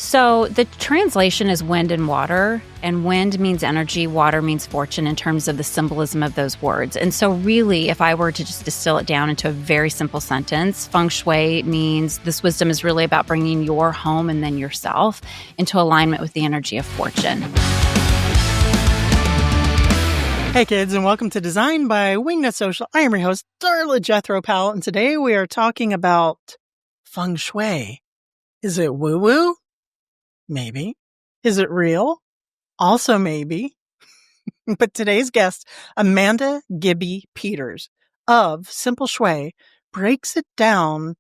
So the translation is wind and water, and wind means energy, water means fortune in terms of the symbolism of those words. And so really, if I were to just distill it down into a very simple sentence, Feng Shui means this wisdom is really about bringing your home and then yourself into alignment with the energy of fortune. Hey kids, and welcome to Design by Wingnut Social. I am your host, Darla Jethro Powell, and today we are talking about Feng Shui. Is it woo-woo? Maybe. Is it real? Also maybe. But today's guest, Amanda Gibby Peters of Simple Shui, breaks it down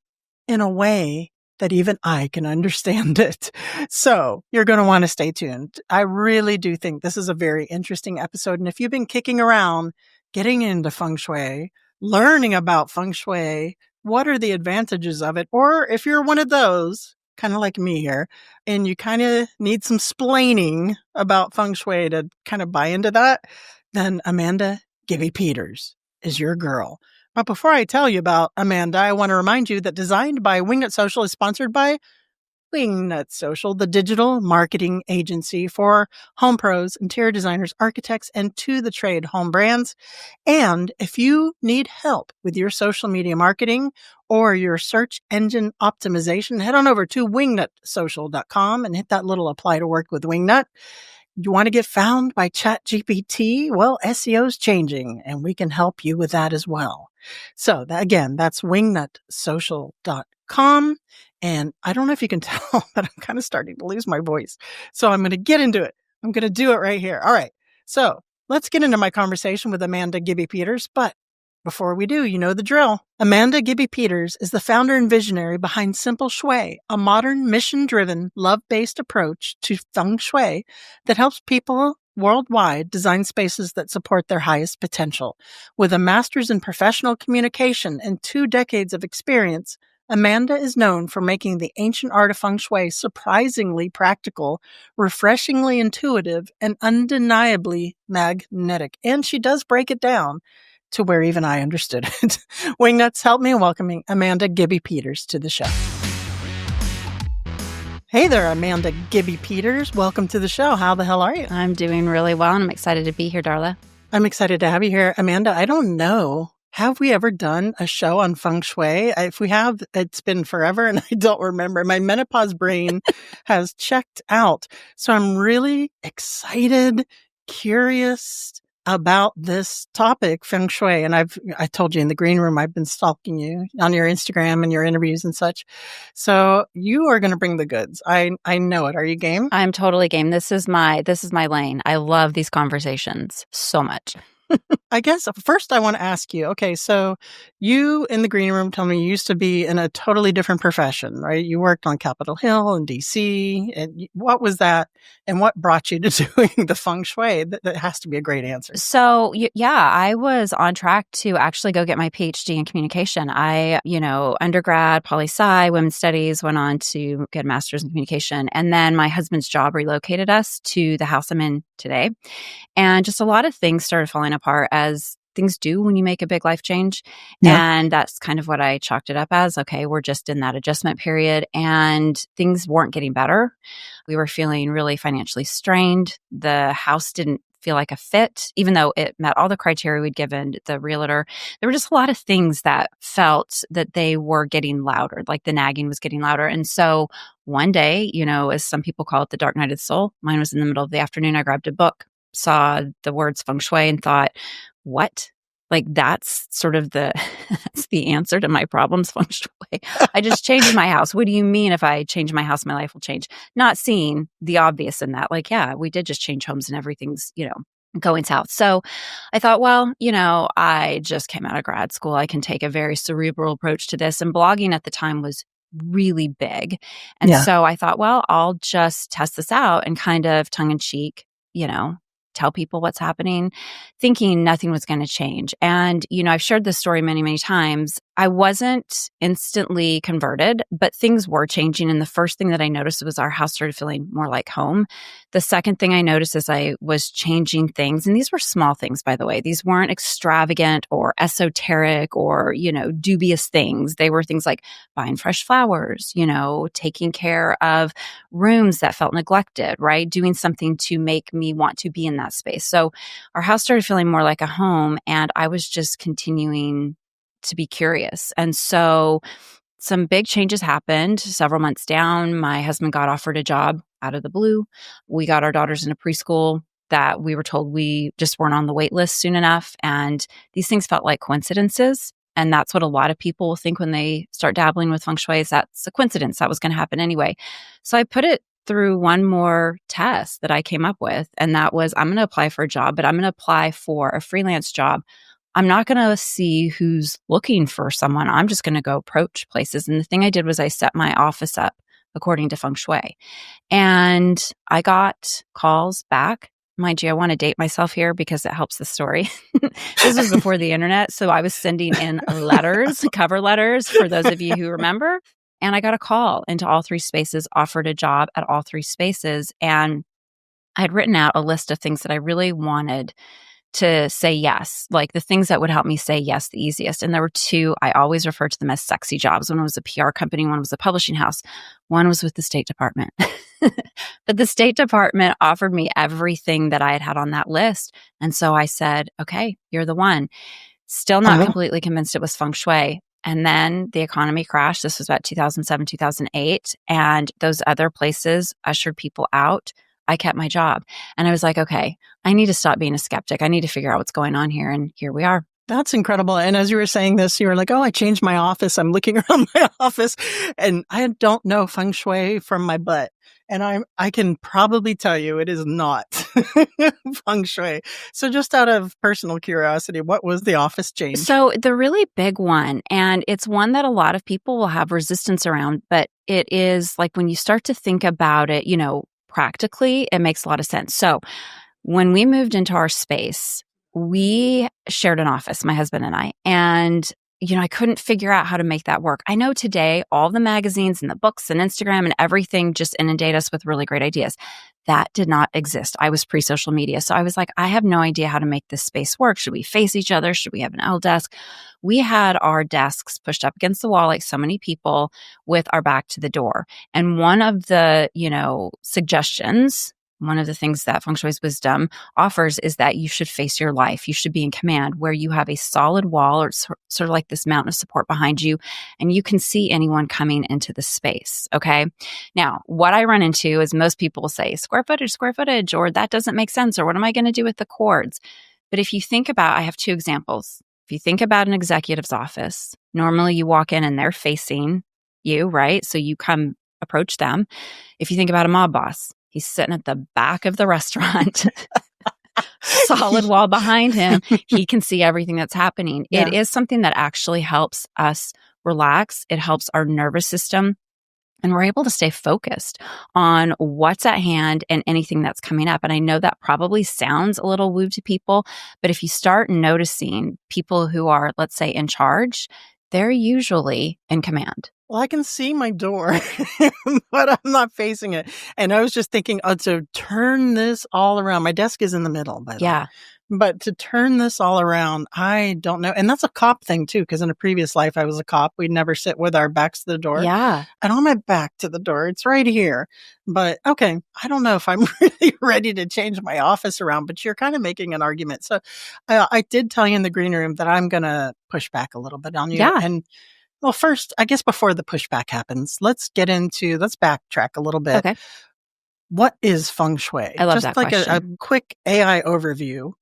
in a way that even I can understand it. So you're going to want to stay tuned. I really do think this is a very interesting episode. And if you've been kicking around, getting into Feng Shui, learning about Feng Shui, what are the advantages of it? Or if you're one of those, kind of like me here, and you kind of need some splaining about Feng Shui to kind of buy into that, then Amanda Gibby Peters is your girl. But before I tell you about Amanda, I want to remind you that Designed by Wingnut Social is sponsored by Wingnut Social, the digital marketing agency for home pros, interior designers, architects, and to-the-trade home brands. And if you need help with your social media marketing or your search engine optimization, head on over to wingnutsocial.com and hit that little apply to work with Wingnut. You want to get found by ChatGPT? Well, SEO is changing, and we can help you with that as well. So again, that's wingnutsocial.com. And I don't know if you can tell, but I'm kind of starting to lose my voice. So I'm going to get into it. I'm going to do it right here. All right. So let's get into my conversation with Amanda Gibby Peters. But before we do, you know the drill. Amanda Gibby Peters is the founder and visionary behind Simple Shui, a modern, mission-driven, love-based approach to Feng Shui that helps people worldwide design spaces that support their highest potential. With a master's in professional communication and 2 decades of experience, Amanda is known for making the ancient art of Feng Shui surprisingly practical, refreshingly intuitive, and undeniably magnetic. And she does break it down to where even I understood it. Wingnuts, help me in welcoming Amanda Gibby Peters to the show. Hey there, Amanda Gibby Peters. Welcome to the show. How the hell are you? I'm doing really well, and I'm excited to be here, Darla. I'm excited to have you here. Amanda, I don't know. Have we ever done a show on Feng Shui? If we have, it's been forever and I don't remember. My menopause brain has checked out. So I'm really excited, curious about this topic, Feng Shui. And I told you in the green room, I've been stalking you on your Instagram and your interviews and such. So you are going to bring the goods. I know it. Are you game? I'm totally game. This is my lane. I love these conversations so much. I guess first I want to ask you, okay, so you in the green room told me you used to be in a totally different profession, right? You worked on Capitol Hill in DC. And what was that? And what brought you to doing the Feng Shui? That has to be a great answer. So, yeah, I was on track to actually go get my PhD in communication. I, undergrad, poli-sci, women's studies, went on to get a master's in communication. And then my husband's job relocated us to the house I'm in today. And just a lot of things started falling apart as things do when you make a big life change. Yeah. And that's kind of what I chalked it up as. Okay, we're just in that adjustment period and things weren't getting better. We were feeling really financially strained. The house didn't feel like a fit, even though it met all the criteria we'd given the realtor. There were just a lot of things that felt that they were getting louder, like the nagging was getting louder. And so one day, as some people call it, the dark night of the soul, mine was in the middle of the afternoon. I grabbed a book, saw the words Feng Shui and thought, what? Like that's sort of that's the answer to my problems, Feng Shui. I just changed my house. What do you mean if I change my house, my life will change? Not seeing the obvious in that. Like, yeah, we did just change homes and everything's, going south. So I thought, well, I just came out of grad school. I can take a very cerebral approach to this. And blogging at the time was really big. And so I thought, well, I'll just test this out and kind of tongue in cheek, tell people what's happening, thinking nothing was going to change. And, I've shared this story many, many times. I wasn't instantly converted, but things were changing. And the first thing that I noticed was our house started feeling more like home. The second thing I noticed is I was changing things. And these were small things, by the way. These weren't extravagant or esoteric or, dubious things. They were things like buying fresh flowers, taking care of rooms that felt neglected, right? Doing something to make me want to be in that space. So our house started feeling more like a home. And I was just continuing to be curious. And so some big changes happened several months down. My husband got offered a job out of the blue. We got our daughters in a preschool that we were told we just weren't on the wait list soon enough. And these things felt like coincidences. And that's what a lot of people will think when they start dabbling with feng shui, is that's a coincidence. That was going to happen anyway. So I put it through one more test that I came up with. And that was, I'm going to apply for a job, but I'm going to apply for a freelance job. I'm not going to see who's looking for someone. I'm just going to go approach places. And the thing I did was I set my office up according to feng shui. And I got calls back. Mind you, I want to date myself here because it helps the story. This was before the internet. So I was sending in letters, cover letters, for those of you who remember. And I got a call into all three spaces, offered a job at all three spaces. And I had written out a list of things that I really wanted to say yes, like the things that would help me say yes the easiest. And there were two, I always refer to them as sexy jobs. One was a PR company, one was a publishing house, one was with the State Department. But the State Department offered me everything that I had had on that list. And so I said, okay, you're the one. Still not completely convinced it was feng shui. And then the economy crashed. This was about 2007, 2008. And those other places ushered people out. I kept my job. And I was like, okay, I need to stop being a skeptic. I need to figure out what's going on here. And here we are. That's incredible. And as you were saying this, you were like, oh, I changed my office. I'm looking around my office and I don't know feng shui from my butt. And I can probably tell you it is not feng shui. So just out of personal curiosity, what was the office change? So the really big one, and it's one that a lot of people will have resistance around, but it is like when you start to think about it, practically, it makes a lot of sense. So when we moved into our space, we shared an office, my husband and I, and I couldn't figure out how to make that work. I know today all the magazines and the books and Instagram and everything just inundate us with really great ideas. That did not exist. I was pre-social media. So I was like, I have no idea how to make this space work. Should we face each other? Should we have an L desk? We had our desks pushed up against the wall like so many people with our back to the door. And one of the, suggestions, one of the things that Feng Shui's wisdom offers is that you should face your life. You should be in command, where you have a solid wall or sort of like this mountain of support behind you, and you can see anyone coming into the space. Okay. Now, what I run into is most people will say square footage, or that doesn't make sense, or what am I going to do with the cords? But if you think about, I have two examples. If you think about an executive's office, normally you walk in and they're facing you, right? So you come approach them. If you think about a mob boss, he's sitting at the back of the restaurant, solid wall behind him. He can see everything that's happening. Yeah. It is something that actually helps us relax. It helps our nervous system. And we're able to stay focused on what's at hand and anything that's coming up. And I know that probably sounds a little woo to people, but if you start noticing people who are, let's say, in charge, they're usually in command. Well, I can see my door, but I'm not facing it. And I was just thinking, to turn this all around. My desk is in the middle, by the way. But to turn this all around, I don't know. And that's a cop thing, too, because in a previous life, I was a cop. We'd never sit with our backs to the door. Yeah. And on my back to the door, it's right here. But okay, I don't know if I'm really ready to change my office around, but you're kind of making an argument. So I did tell you in the green room that I'm going to push back a little bit on you. Yeah. And well, first, I guess before the pushback happens, let's backtrack a little bit. Okay. What is feng shui? I love Just that like question. a quick AI overview.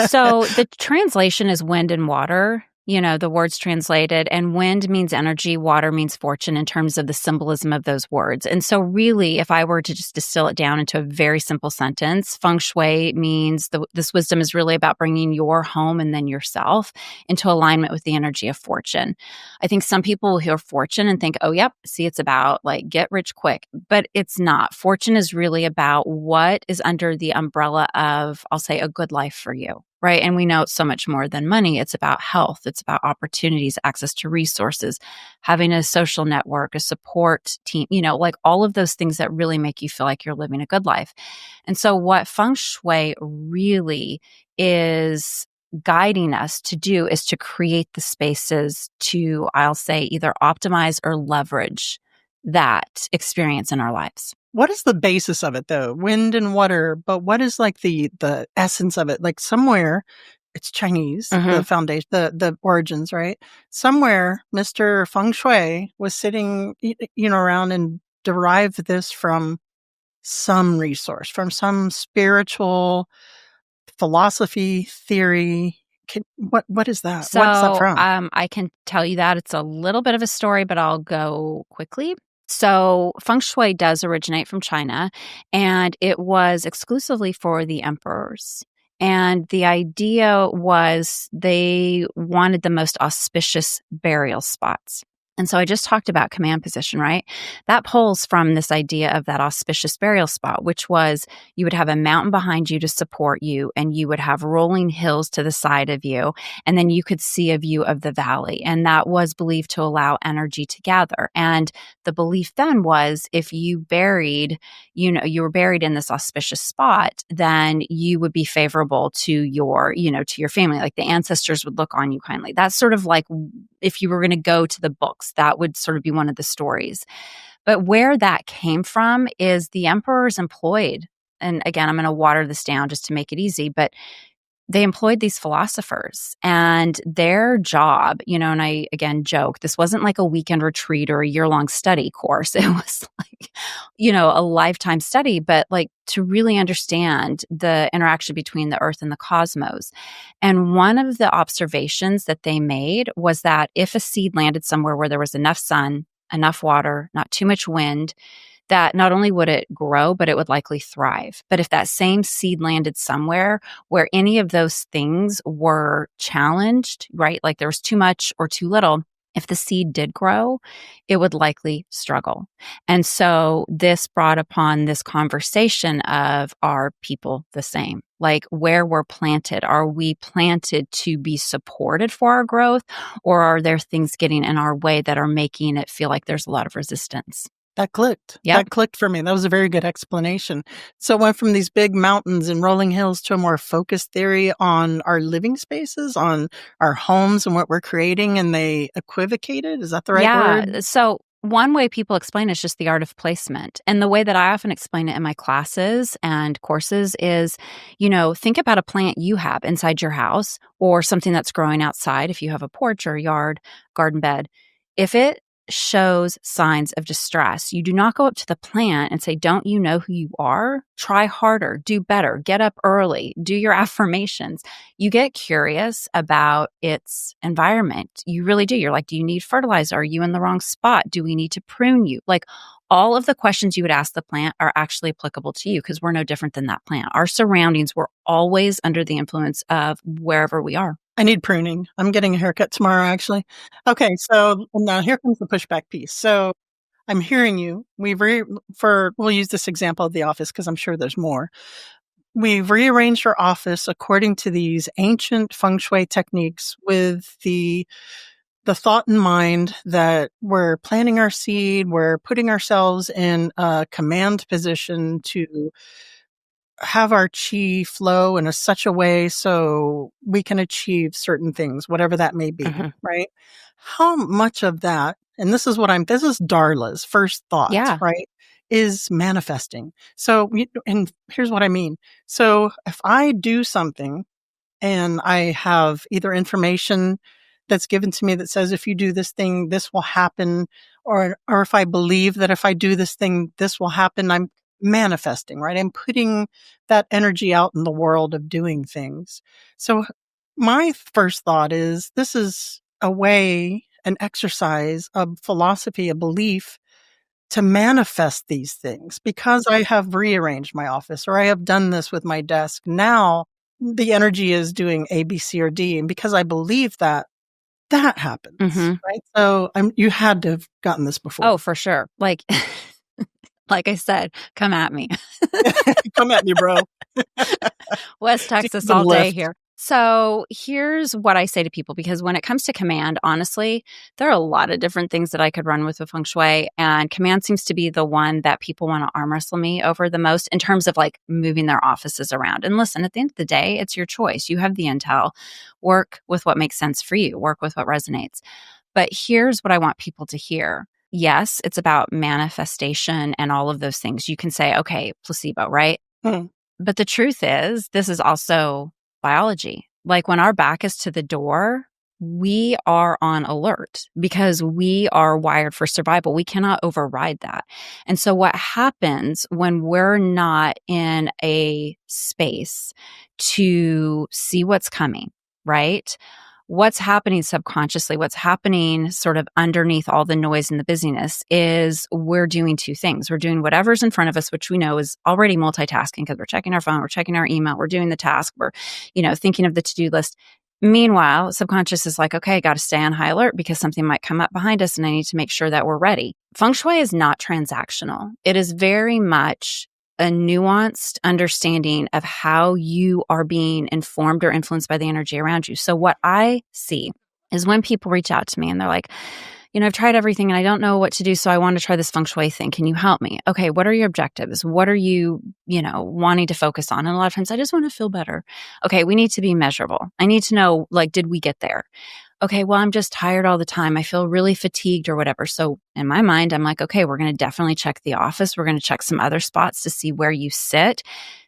So the translation is wind and water. The words translated, and wind means energy, water means fortune in terms of the symbolism of those words. And so really, if I were to just distill it down into a very simple sentence, feng shui means this wisdom is really about bringing your home and then yourself into alignment with the energy of fortune. I think some people will hear fortune and think, oh, yep, see, it's about like get rich quick, but it's not. Fortune is really about what is under the umbrella of, I'll say, a good life for you. right? And we know it's so much more than money. It's about health. It's about opportunities, access to resources, having a social network, a support team, like all of those things that really make you feel like you're living a good life. And so what Feng Shui really is guiding us to do is to create the spaces to, I'll say, either optimize or leverage that experience in our lives. What is the basis of it though? Wind and water, but what is like the essence of it? Like somewhere it's Chinese, the foundation, the origins, right? Somewhere Mr. Feng Shui was sitting, around and derived this from some resource, from some spiritual philosophy, theory. What is that? So, What is that from? I can tell you that it's a little bit of a story, but I'll go quickly. So, Feng Shui does originate from China, and it was exclusively for the emperors. And the idea was they wanted the most auspicious burial spots. And so I just talked about command position, right? That pulls from this idea of that auspicious burial spot, which was you would have a mountain behind you to support you, and you would have rolling hills to the side of you, and then you could see a view of the valley. And that was believed to allow energy to gather. And the belief then was if you buried, you were buried in this auspicious spot, then you would be favorable to your, to your family. Like the ancestors would look on you kindly. That's sort of like if you were going to go to the books, that would sort of be one of the stories. But where that came from is the emperors employed, and again, I'm going to water this down just to make it easy, but they employed these philosophers, and their job, and I again joke, this wasn't like a weekend retreat or a year-long study course. It was like, a lifetime study, but like to really understand the interaction between the earth and the cosmos. And one of the observations that they made was that if a seed landed somewhere where there was enough sun, enough water, not too much wind, that not only would it grow, but it would likely thrive. But if that same seed landed somewhere where any of those things were challenged, right? Like there was too much or too little, if the seed did grow, it would likely struggle. And so this brought upon this conversation of, are people the same? Like where we're planted, are we planted to be supported for our growth, or are there things getting in our way that are making it feel like there's a lot of resistance? That clicked. Yep. That clicked for me. That was a very good explanation. So it went from these big mountains and rolling hills to a more focused theory on our living spaces, on our homes and what we're creating, and they equivocated. Is that the right word? So one way people explain it is just the art of placement. And the way that I often explain it in my classes and courses is, think about a plant you have inside your house or something that's growing outside if you have a porch or a yard, garden bed. If it shows signs of distress, you do not go up to the plant and say, don't you know who you are? Try harder, do better, get up early, do your affirmations. You get curious about its environment. You really do. You're like, do you need fertilizer? Are you in the wrong spot? Do we need to prune you? Like all of the questions you would ask the plant are actually applicable to you because we're no different than that plant. Our surroundings, we're always under the influence of wherever we are. I need pruning. I'm getting a haircut tomorrow, actually. Okay, so now here comes the pushback piece. So I'm hearing you. We'll use this example of the office because I'm sure there's more. We've rearranged our office according to these ancient feng shui techniques with the thought in mind that we're planting our seed, we're putting ourselves in a command position to have our chi flow in such a way so we can achieve certain things, whatever that may be, right? How much of that, and this is Darla's first thought, right, is manifesting. So, and here's what I mean. So if I do something and I have either information that's given to me that says, if you do this thing, this will happen, or if I believe that if I do this thing, this will happen, I'm manifesting, right? I'm putting that energy out in the world of doing things. So my first thought is this is a way, an exercise, a philosophy, a belief to manifest these things because I have rearranged my office or I have done this with my desk. Now the energy is doing A, B, C, or D. And because I believe that happens, right? So you had to have gotten this before. Oh, for sure. Like I said, come at me. Come at me, bro. West Texas all day here. So here's what I say to people, because when it comes to command, honestly, there are a lot of different things that I could run with Feng Shui. And command seems to be the one that people want to arm wrestle me over the most in terms of like moving their offices around. And listen, at the end of the day, it's your choice. You have the intel. Work with what makes sense for you, work with what resonates. But here's what I want people to hear. Yes, it's about manifestation and all of those things. You can say, okay, placebo, right? Hmm. But the truth is, this is also biology. Like when our back is to the door, we are on alert because we are wired for survival. We cannot override that. And so what happens when we're not in a space to see what's coming, right? What's happening subconsciously, what's happening sort of underneath all the noise and the busyness is we're doing two things. We're doing whatever's in front of us, which we know is already multitasking because we're checking our phone, we're checking our email, we're doing the task, we're, thinking of the to-do list. Meanwhile, subconscious is like, okay, I got to stay on high alert because something might come up behind us and I need to make sure that we're ready. Feng Shui is not transactional. It is very much a nuanced understanding of how you are being informed or influenced by the energy around you. So what I see is when people reach out to me and they're like, I've tried everything and I don't know what to do. So I want to try this Feng Shui thing. Can you help me? Okay. What are your objectives? What are you, wanting to focus on? And a lot of times I just want to feel better. Okay. We need to be measurable. I need to know, like, did we get there? Okay, well, I'm just tired all the time. I feel really fatigued or whatever. So in my mind, I'm like, okay, we're going to definitely check the office. We're going to check some other spots to see where you sit.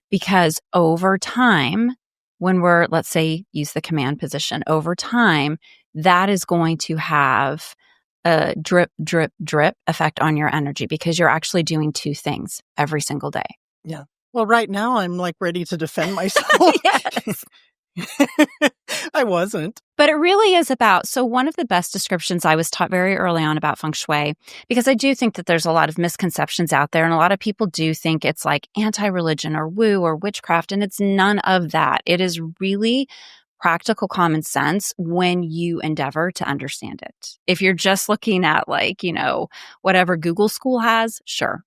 Because over time, when we're, let's say, use the command position, over time, that is going to have a drip, drip, drip effect on your energy because you're actually doing two things every single day. Yeah. Well, right now I'm like ready to defend myself. Yes. I wasn't. But it really is about, so one of the best descriptions I was taught very early on about Feng Shui, because I do think that there's a lot of misconceptions out there and a lot of people do think it's like anti-religion or woo or witchcraft, and it's none of that. It is really practical common sense when you endeavor to understand it. If you're just looking at like, whatever Google School has, sure.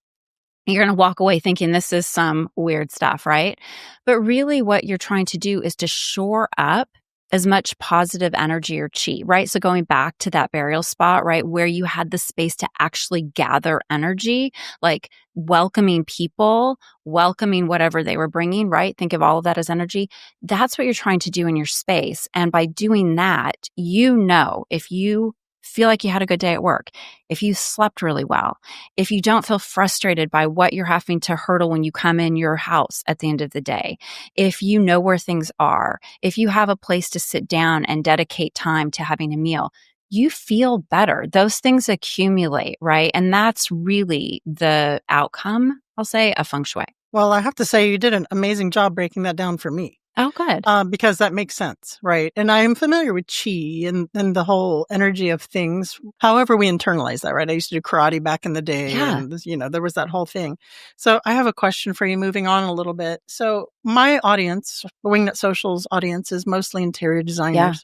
You're going to walk away thinking this is some weird stuff, right? But really what you're trying to do is to shore up as much positive energy or chi, right? So going back to that burial spot, right, where you had the space to actually gather energy, like welcoming people, welcoming whatever they were bringing, right? Think of all of that as energy. That's what you're trying to do in your space. And by doing that, if you feel like you had a good day at work, if you slept really well, if you don't feel frustrated by what you're having to hurdle when you come in your house at the end of the day, if you know where things are, if you have a place to sit down and dedicate time to having a meal, you feel better. Those things accumulate, right? And that's really the outcome, I'll say, of Feng Shui. Well, I have to say you did an amazing job breaking that down for me. Oh, good. Because that makes sense, right? And I am familiar with chi and the whole energy of things, however we internalize that, right? I used to do karate back in the day, and there was that whole thing. So I have a question for you moving on a little bit. So my audience, the Wingnut Social's audience, is mostly interior designers. Yeah.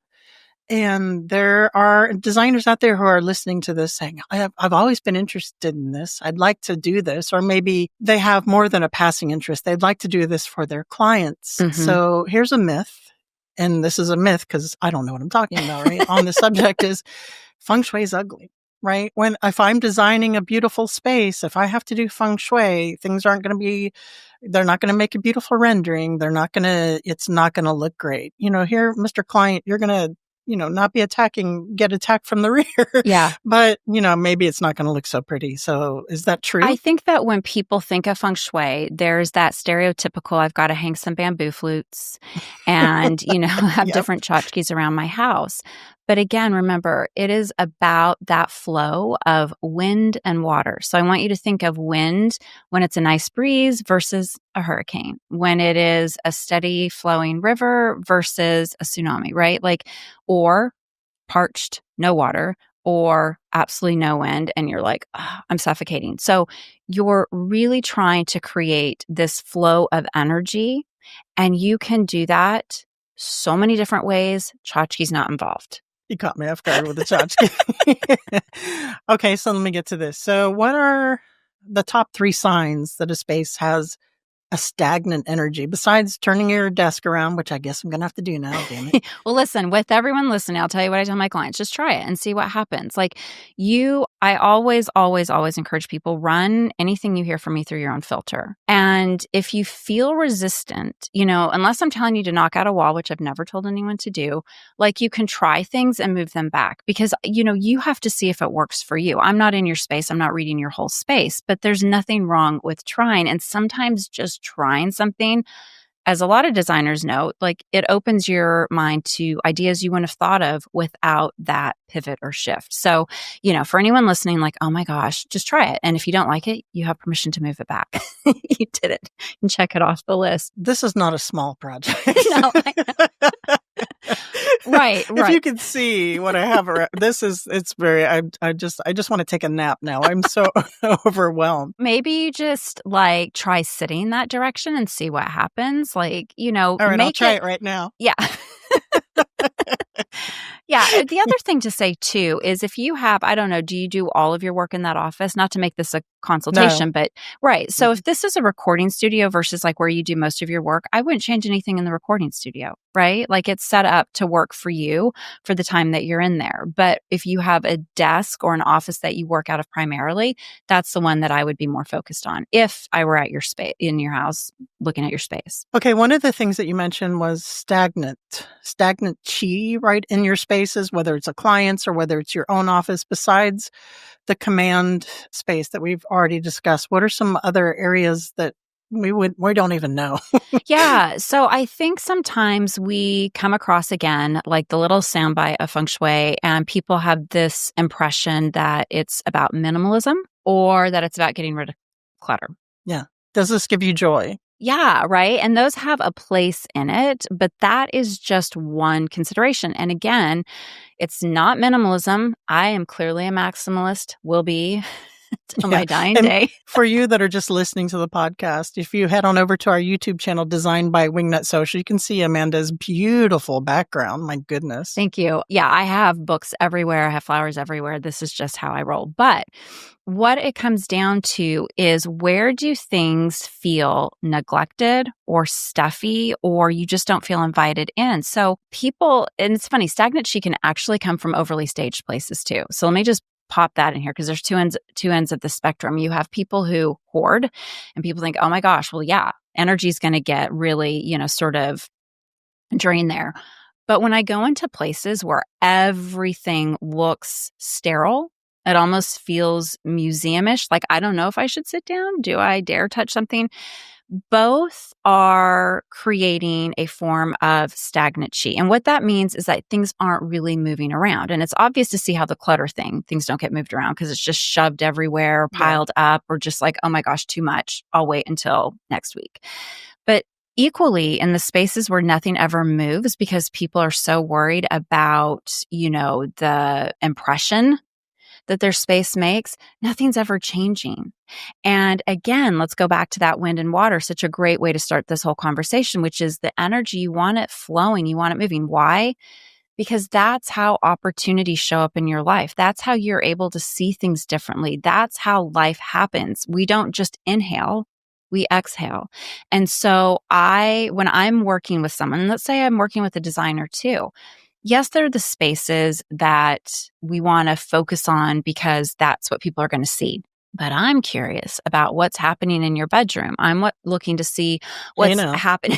And there are designers out there who are listening to this saying, I've always been interested in this. I'd like to do this. Or maybe they have more than a passing interest. They'd like to do this for their clients. Mm-hmm. So here's a myth. And this is a myth because I don't know what I'm talking about, right? On the subject is Feng Shui is ugly, right? If I'm designing a beautiful space, if I have to do Feng Shui, things aren't going to be, they're not going to make a beautiful rendering. It's not going to look great. Here, Mr. Client, you're going to, not be get attacked from the rear. Yeah. But, maybe it's not going to look so pretty. So is that true? I think that when people think of Feng Shui, there's that stereotypical, I've got to hang some bamboo flutes and, have different tchotchkes around my house. But again, remember, it is about that flow of wind and water. So I want you to think of wind when it's a nice breeze versus a hurricane, when it is a steady flowing river versus a tsunami, right? Or parched, no water, or absolutely no wind. And you're like, oh, I'm suffocating. So you're really trying to create this flow of energy. And you can do that so many different ways. Tchotchke's not involved. You caught me off guard with the tchotchke. Okay, so let me get to this. So what are the top 3 signs that a space has a stagnant energy besides turning your desk around, which I guess I'm going to have to do now. Damn it. Well, listen, with everyone listening, I'll tell you what I tell my clients. Just try it and see what happens. Like I always, always, always encourage people, run anything you hear from me through your own filter. And if you feel resistant, unless I'm telling you to knock out a wall, which I've never told anyone to do, like you can try things and move them back because, you have to see if it works for you. I'm not in your space. I'm not reading your whole space, but there's nothing wrong with trying. And sometimes just trying something, as a lot of designers know, like it opens your mind to ideas you wouldn't have thought of without that pivot or shift. So, for anyone listening, like, oh my gosh, just try it. And if you don't like it, you have permission to move it back. You did it and check it off the list. This is not a small project. No, I know. Right. If you could see what I have, it's very, I just want to take a nap now. I'm so overwhelmed. Maybe you just try sitting that direction and see what happens. All right, I'll try it right now. Yeah. Yeah. The other thing to say too is if you have, I don't know, do you do all of your work in that office? Not to make this a consultation, but right. So if this is a recording studio versus where you do most of your work, I wouldn't change anything in the recording studio, right? Like it's set up to work for you for the time that you're in there. But if you have a desk or an office that you work out of primarily, that's the one that I would be more focused on if I were at your space in your house looking at your space. Okay. One of the things that you mentioned was stagnant chi, right? In your spaces, whether it's a client's or whether it's your own office, besides the command space that we've already discussed, what are some other areas that we don't even know? Yeah. So I think sometimes we come across again, like the little soundbite of Feng Shui, and people have this impression that it's about minimalism or that it's about getting rid of clutter. Yeah. Does this give you joy? Yeah, right. And those have a place in it, but that is just one consideration. And again, it's not minimalism. I am clearly a maximalist, will be till my dying day. For you that are just listening to the podcast, if you head on over to our YouTube channel, Designed by Wingnut Social, you can see Amanda's beautiful background. My goodness. Thank you. Yeah, I have books everywhere. I have flowers everywhere. This is just how I roll. But what it comes down to is, where do things feel neglected or stuffy, or you just don't feel invited in? So people, and it's funny, stagnant chi can actually come from overly staged places too. So let me just pop that in here because there's two ends of the spectrum. You have people who hoard and people think, oh my gosh, well, yeah, energy is going to get really, sort of drained there. But when I go into places where everything looks sterile, it almost feels museumish. Like, I don't know if I should sit down. Do I dare touch something? Both are creating a form of stagnant chi. And what that means is that things aren't really moving around. And it's obvious to see how the clutter things don't get moved around because it's just shoved everywhere, piled up, or just like, oh my gosh, too much. I'll wait until next week. But equally, in the spaces where nothing ever moves because people are so worried about, the impression that their space makes, nothing's ever changing. And again, let's go back to that wind and water, such a great way to start this whole conversation, which is the energy. You want it flowing, you want it moving. Why? Because that's how opportunities show up in your life. That's how you're able to see things differently. That's how life happens. We don't just inhale, we exhale. And so when I'm working with someone, let's say I'm working with a designer too, yes, there are the spaces that we want to focus on because that's what people are going to see. But I'm curious about what's happening in your bedroom. I'm looking to see what's happening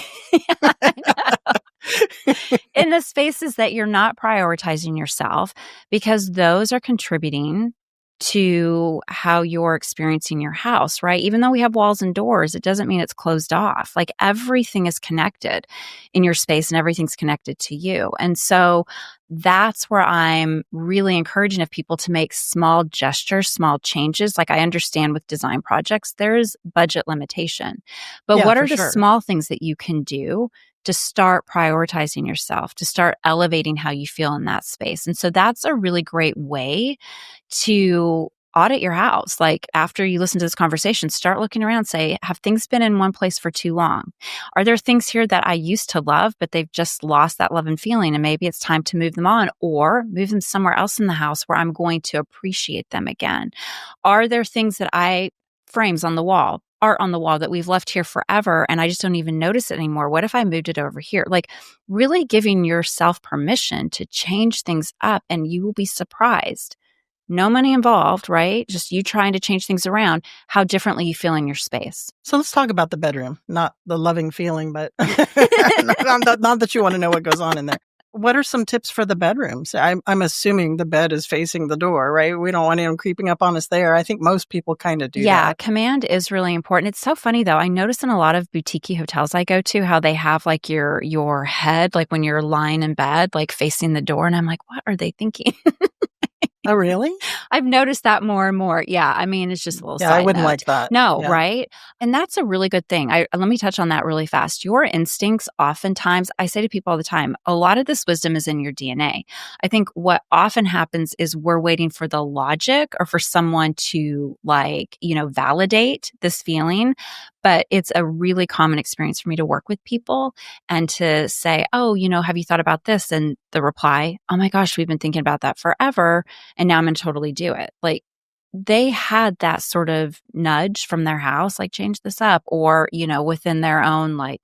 in the spaces that you're not prioritizing yourself, because those are contributing to how you're experiencing your house, right? Even though we have walls and doors, it doesn't mean it's closed off. Like, everything is connected in your space and everything's connected to you. And so that's where I'm really encouraging of people to make small gestures, small changes. Like, I understand with design projects, there's budget limitation, but what are the small things that you can do to start prioritizing yourself, to start elevating how you feel in that space? And so that's a really great way to audit your house. Like, after you listen to this conversation, start looking around, say, have things been in one place for too long? Are there things here that I used to love, but they've just lost that love and feeling, and maybe it's time to move them on or move them somewhere else in the house where I'm going to appreciate them again? Are there things that frames on the wall, art on the wall that we've left here forever and I just don't even notice it anymore? What if I moved it over here? Like really giving yourself permission to change things up, and you will be surprised. No money involved, right? Just you trying to change things around, how differently you feel in your space. So let's talk about the bedroom, not the loving feeling, but not that you want to know what goes on in there. What are some tips for the bedrooms? I'm assuming the bed is facing the door, right? We don't want anyone creeping up on us there. I think most people kind of do that. Yeah, command is really important. It's so funny though. I notice in a lot of boutique hotels I go to how they have like your head, like when you're lying in bed, like facing the door. And I'm like, what are they thinking? Oh, really? I've noticed that more and more. Yeah. I mean, it's just a little Yeah, side I wouldn't note. like that. No, Yeah. right? And that's a really good thing. Let me touch on that really fast. Your instincts, oftentimes, I say to people all the time, a lot of this wisdom is in your DNA. I think what often happens is we're waiting for the logic or for someone to validate this feeling. But it's a really common experience for me to work with people and to say, oh, have you thought about this? And the reply, oh my gosh, we've been thinking about that forever. And now I'm going to totally do it. Like they had that sort of nudge from their house, like change this up, or, within their own, like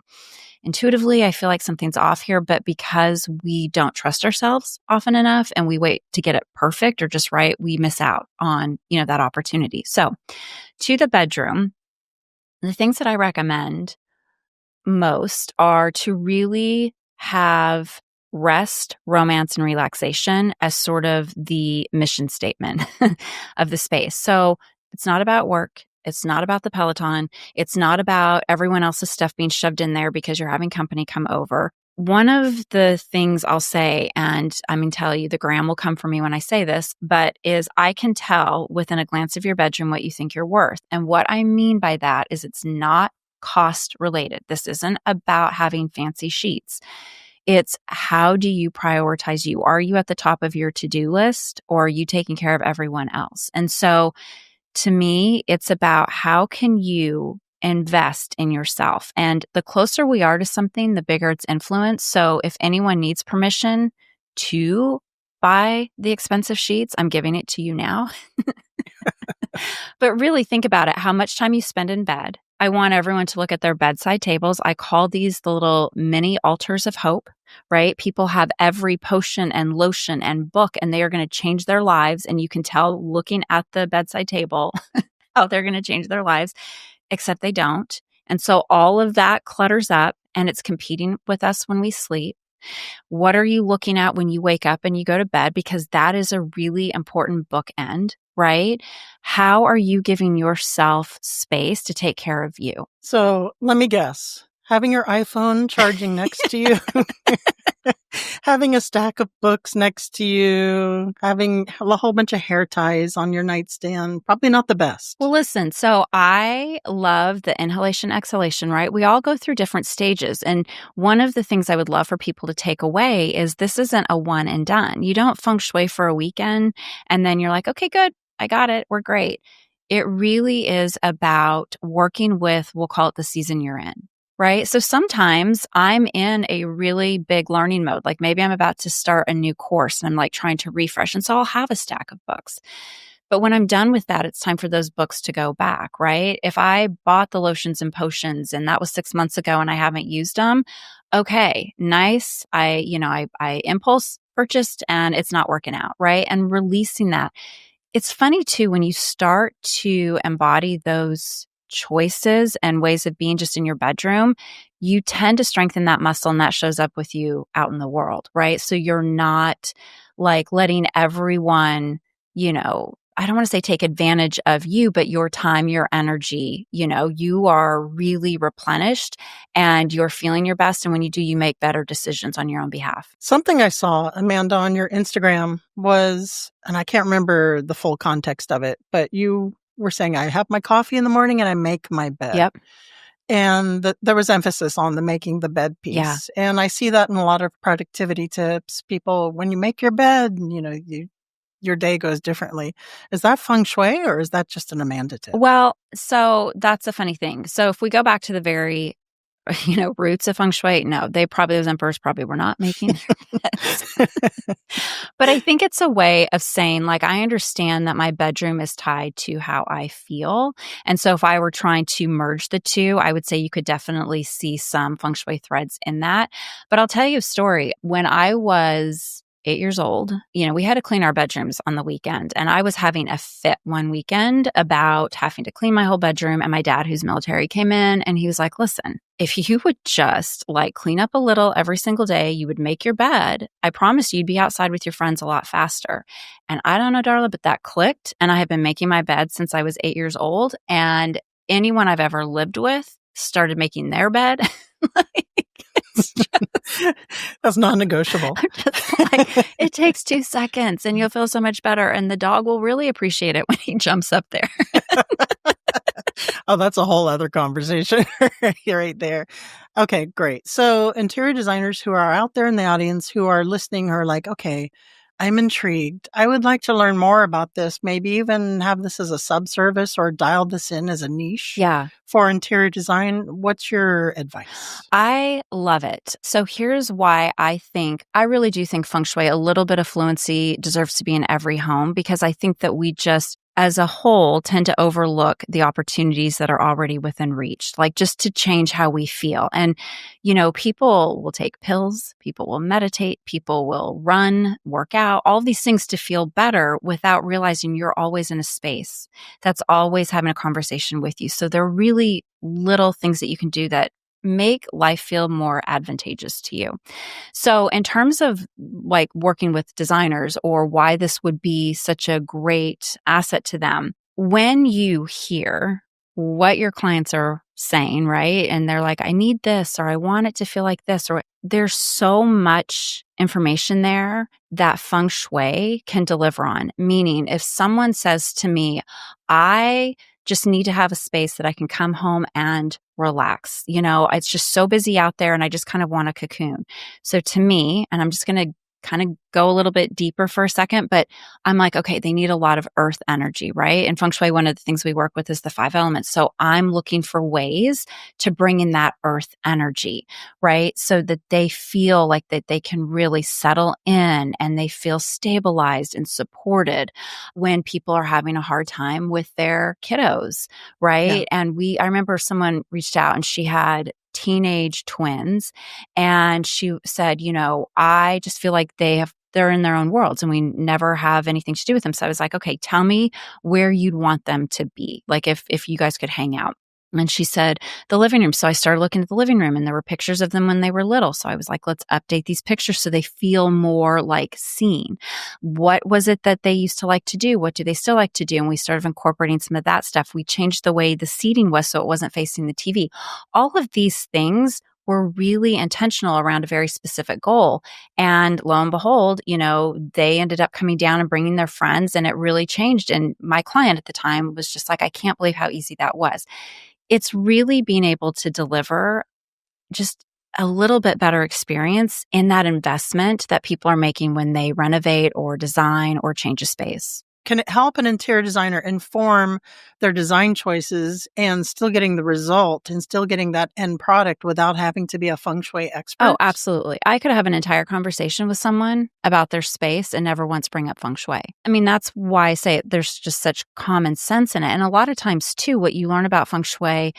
intuitively, I feel like something's off here. But because we don't trust ourselves often enough and we wait to get it perfect or just right, we miss out on, that opportunity. So to the bedroom, the things that I recommend most are to really have rest, romance, and relaxation as sort of the mission statement of the space. So it's not about work. It's not about the Peloton. It's not about everyone else's stuff being shoved in there because you're having company come over. One of the things I'll say, and I'm going to tell you, the gram will come for me when I say this, but is I can tell within a glance of your bedroom what you think you're worth. And what I mean by that is it's not cost related. This isn't about having fancy sheets. It's how do you prioritize you? Are you at the top of your to-do list, or are you taking care of everyone else? And so to me, it's about how can you invest in yourself? And the closer we are to something, the bigger its influence. So if anyone needs permission to buy the expensive sheets, I'm giving it to you now. But really think about it, how much time you spend in bed. I want everyone to look at their bedside tables. I call these the little mini altars of hope, right? People have every potion and lotion and book, and they are going to change their lives. And you can tell looking at the bedside table how they're going to change their lives, except they don't. And so all of that clutters up and it's competing with us when we sleep. What are you looking at when you wake up and you go to bed? Because that is a really important bookend, right? How are you giving yourself space to take care of you? So let me guess. Having your iPhone charging next to you, having a stack of books next to you, having a whole bunch of hair ties on your nightstand, probably not the best. Well, listen, so I love the inhalation, exhalation, right? We all go through different stages. And one of the things I would love for people to take away is this isn't a one and done. You don't feng shui for a weekend and then you're like, okay, good. I got it. We're great. It really is about working with, we'll call it the season you're in. Right. So sometimes I'm in a really big learning mode. Like maybe I'm about to start a new course and I'm like trying to refresh. And so I'll have a stack of books. But when I'm done with that, it's time for those books to go back. Right. If I bought the lotions and potions and that was 6 months ago and I haven't used them, okay, nice. I impulse purchased and it's not working out. Right. And releasing that. It's funny too, when you start to embody those choices and ways of being just in your bedroom, you tend to strengthen that muscle and that shows up with you out in the world, right? So you're not like letting everyone, I don't want to say take advantage of you, but your time, your energy, you are really replenished and you're feeling your best. And when you do, you make better decisions on your own behalf. Something I saw, Amanda, on your Instagram was, and I can't remember the full context of it, but you were saying, I have my coffee in the morning and I make my bed. Yep. And there was emphasis on the making the bed piece. Yeah. And I see that in a lot of productivity tips. People, when you make your bed, your day goes differently. Is that feng shui or is that just an Amanda tip? Well, so that's a funny thing. So if we go back to the very roots of feng shui. No, those emperors probably were not making their beds. But I think it's a way of saying, like, I understand that my bedroom is tied to how I feel. And so if I were trying to merge the two, I would say you could definitely see some feng shui threads in that. But I'll tell you a story. When I was 8 years old, we had to clean our bedrooms on the weekend. And I was having a fit one weekend about having to clean my whole bedroom. And my dad, who's military, came in and he was like, listen, if you would just like clean up a little every single day, you would make your bed. I promise you'd be outside with your friends a lot faster. And I don't know, Darla, but that clicked. And I have been making my bed since I was 8 years old. And anyone I've ever lived with started making their bed. That's non-negotiable. It takes 2 seconds and you'll feel so much better. And the dog will really appreciate it when he jumps up there. Oh, that's a whole other conversation right there. Okay, great. So interior designers who are out there in the audience who are listening are like, okay, I'm intrigued. I would like to learn more about this, maybe even have this as a sub-service or dial this in as a niche for interior design. What's your advice? I love it. So here's why I really do think feng shui, a little bit of fluency deserves to be in every home, because I think that we just, as a whole, tend to overlook the opportunities that are already within reach, like just to change how we feel. And, people will take pills, people will meditate, people will run, work out, all of these things to feel better without realizing you're always in a space that's always having a conversation with you. So there are really little things that you can do that make life feel more advantageous to you. So in terms of like working with designers or why this would be such a great asset to them, when you hear what your clients are saying, right? And they're like, I need this, or I want it to feel like this, or there's so much information there that feng shui can deliver on. Meaning if someone says to me, I just need to have a space that I can come home and relax. It's just so busy out there and I just kind of want a cocoon. So to me, and I'm just going to kind of go a little bit deeper for a second, but I'm like, okay, they need a lot of earth energy, right? In feng shui, one of the things we work with is the 5 elements. So I'm looking for ways to bring in that earth energy, right? So that they feel like that they can really settle in and they feel stabilized and supported when people are having a hard time with their kiddos, right? Yeah. And I remember someone reached out and she had teenage twins. And she said, I just feel like they're in their own worlds and we never have anything to do with them. So I was like, okay, tell me where you'd want them to be. Like if you guys could hang out. And she said, the living room. So I started looking at the living room and there were pictures of them when they were little. So I was like, let's update these pictures so they feel more like seen. What was it that they used to like to do? What do they still like to do? And we started incorporating some of that stuff. We changed the way the seating was so it wasn't facing the TV. All of these things were really intentional around a very specific goal. And lo and behold, they ended up coming down and bringing their friends and it really changed. And my client at the time was just like, I can't believe how easy that was. It's really being able to deliver just a little bit better experience in that investment that people are making when they renovate or design or change a space. Can it help an interior designer inform their design choices and still getting the result and still getting that end product without having to be a feng shui expert? Oh, absolutely. I could have an entire conversation with someone about their space and never once bring up feng shui. I mean, that's why I say there's just such common sense in it. And a lot of times too, what you learn about feng shui,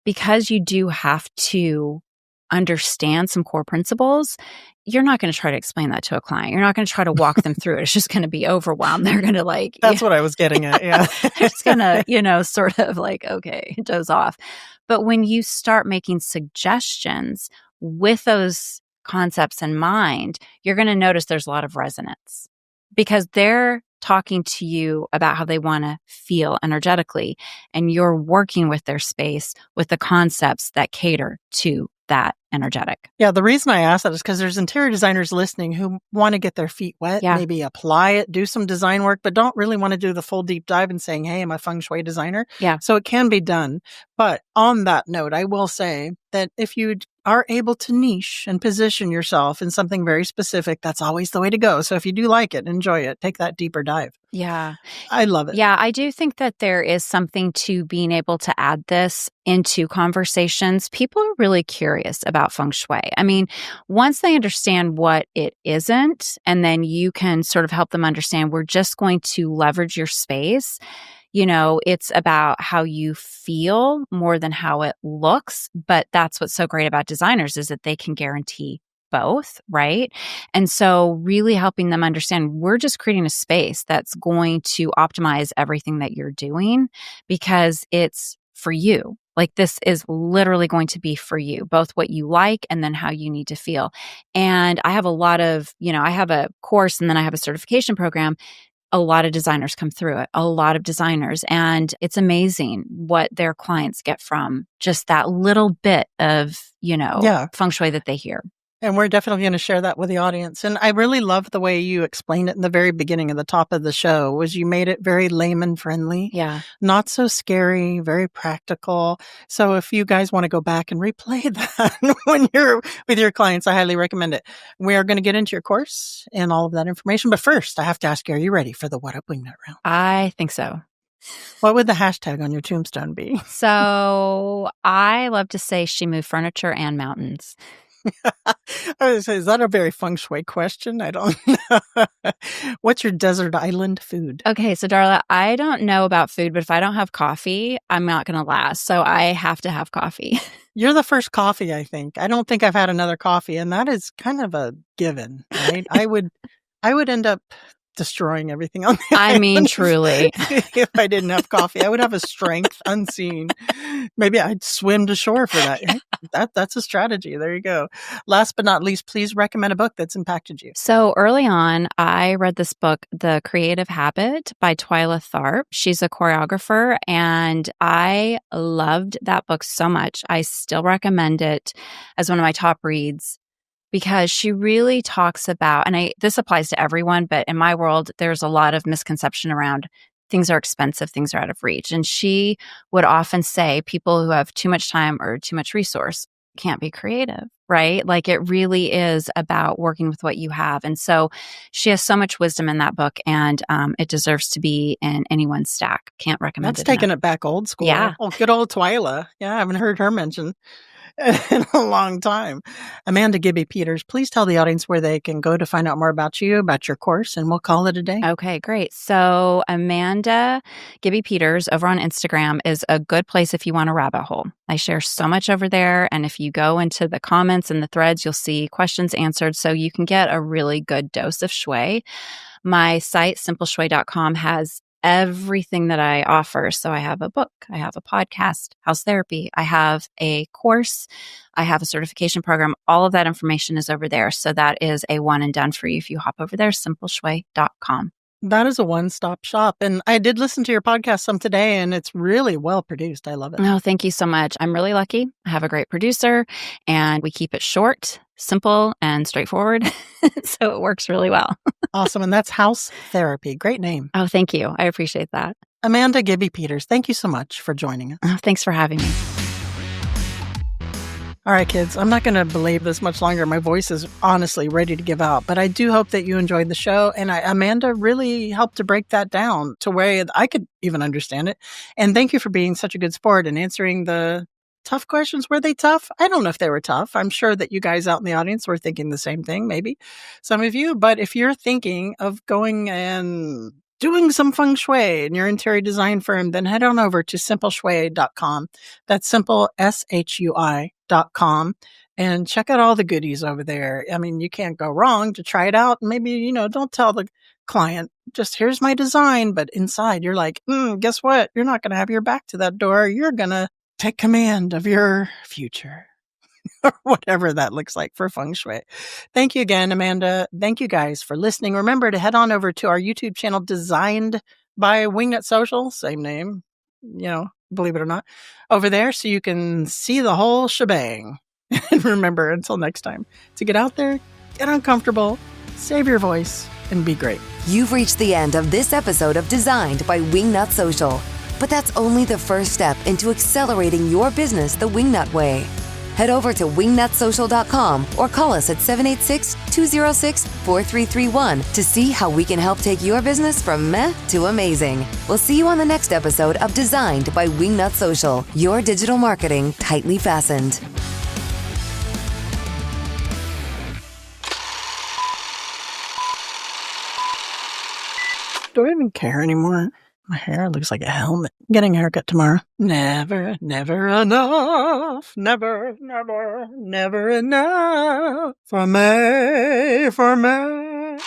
because you do have to understand some core principles, you're not going to try to explain that to a client. You're not going to try to walk them through it. It's just going to be overwhelmed. They're going to That's what I was getting at. Yeah. They're just going to, sort of like, okay, doze off. But when you start making suggestions with those concepts in mind, you're going to notice there's a lot of resonance because they're talking to you about how they want to feel energetically. And you're working with their space with the concepts that cater to that energetic. Yeah, the reason I ask that is because there's interior designers listening who want to get their feet wet, Yeah. maybe apply it, do some design work, but don't really want to do the full deep dive and saying, hey, I'm a feng shui designer. Yeah. So it can be done. But on that note, I will say that if you are able to niche and position yourself in something very specific, that's always the way to go. So if you do like it, enjoy it, take that deeper dive. Yeah. I love it. Yeah, I do think that there is something to being able to add this into conversations. People are really curious about feng shui. I mean, once they understand what it isn't, and then you can sort of help them understand we're just going to leverage your space. It's about how you feel more than how it looks. But that's what's so great about designers is that they can guarantee both, right? And so really helping them understand we're just creating a space that's going to optimize everything that you're doing because it's for you. Like this is literally going to be for you, both what you like and then how you need to feel. And I have a lot of, I have a course and then I have a certification program. A lot of designers come through it, a lot of designers. And it's amazing what their clients get from just that little bit of, feng shui that they hear. And we're definitely going to share that with the audience. And I really love the way you explained it in the very beginning at the top of the show was you made it very layman friendly. Yeah. Not so scary, very practical. So if you guys want to go back and replay that when you're with your clients, I highly recommend it. We are going to get into your course and all of that information. But first, I have to ask you, are you ready for the What Up Wingnut round? I think so. What would the hashtag on your tombstone be? So I love to say she moved furniture and mountains. I was say, is that a very feng shui question? I don't know. What's your desert island food? Okay, so Darla, I don't know about food, but if I don't have coffee, I'm not going to last. So I have to have coffee. You're the first coffee, I think. I don't think I've had another coffee, and that is kind of a given, right? I would end up destroying everything on the I mean, island truly. if I didn't have coffee. I would have a strength unseen. Maybe I'd swim to shore for that. That's a strategy. There you go. Last but not least, please recommend a book that's impacted you. So early on, I read this book, The Creative Habit by Twyla Tharp. She's a choreographer, and I loved that book so much. I still recommend it as one of my top reads. Because she really talks about, and this applies to everyone, but in my world, there's a lot of misconception around things are expensive, things are out of reach. And she would often say people who have too much time or too much resource can't be creative, right? Like it really is about working with what you have. And so she has so much wisdom in that book, and it deserves to be in anyone's stack. Can't recommend That's it taking enough. it back old school. Yeah. Oh, good old Twyla. Yeah, I haven't heard her mentioned in a long time. Amanda Gibby Peters, please tell the audience where they can go to find out more about you, about your course, and we'll call it a day. Okay, great. So Amanda Gibby Peters over on Instagram is a good place if you want a rabbit hole. I share so much over there. And if you go into the comments and the threads, you'll see questions answered. So you can get a really good dose of shui. My site, simpleshui.com, has everything that I offer. So I have a book, I have a podcast, house therapy, I have a course, I have a certification program. All of that information is over there. So that is a one and done for you if you hop over there, simpleshui.com. That is a one-stop shop. And I did listen to your podcast some today, and it's really well produced. I love it. Oh, thank you so much. I'm really lucky. I have a great producer, and we keep it short, simple, and straightforward. So it works really well. Awesome. And that's House Therapy. Great name. Oh, thank you. I appreciate that. Amanda Gibby Peters, thank you so much for joining us. Oh, thanks for having me. All right, kids, I'm not going to belabor this much longer. My voice is honestly ready to give out, but I do hope that you enjoyed the show. And Amanda really helped to break that down to where I could even understand it. And thank you for being such a good sport and answering the tough questions. Were they tough? I don't know if they were tough. I'm sure that you guys out in the audience were thinking the same thing, maybe some of you. But if you're thinking of going and doing some feng shui in your interior design firm, then head on over to simpleshui.com. That's simple, SHUI.com, and check out all the goodies over there. I mean, you can't go wrong to try it out. Maybe, don't tell the client, just here's my design, but inside you're like, guess what? You're not going to have your back to that door. You're going to take command of your future. Or whatever that looks like for feng shui. Thank you again, Amanda. Thank you guys for listening. Remember to head on over to our YouTube channel, Designed by Wingnut Social, same name, believe it or not, over there so you can see the whole shebang. And remember, until next time, to get out there, get uncomfortable, save your voice, and be great. You've reached the end of this episode of Designed by Wingnut Social. But that's only the first step into accelerating your business the Wingnut way. Head over to wingnutsocial.com or call us at 786-206-4331 to see how we can help take your business from meh to amazing. We'll see you on the next episode of Designed by Wingnut Social, your digital marketing tightly fastened. Do I even care anymore? My hair looks like a helmet. Getting a haircut tomorrow. Never, never enough. Never, never, never enough. For me, for me.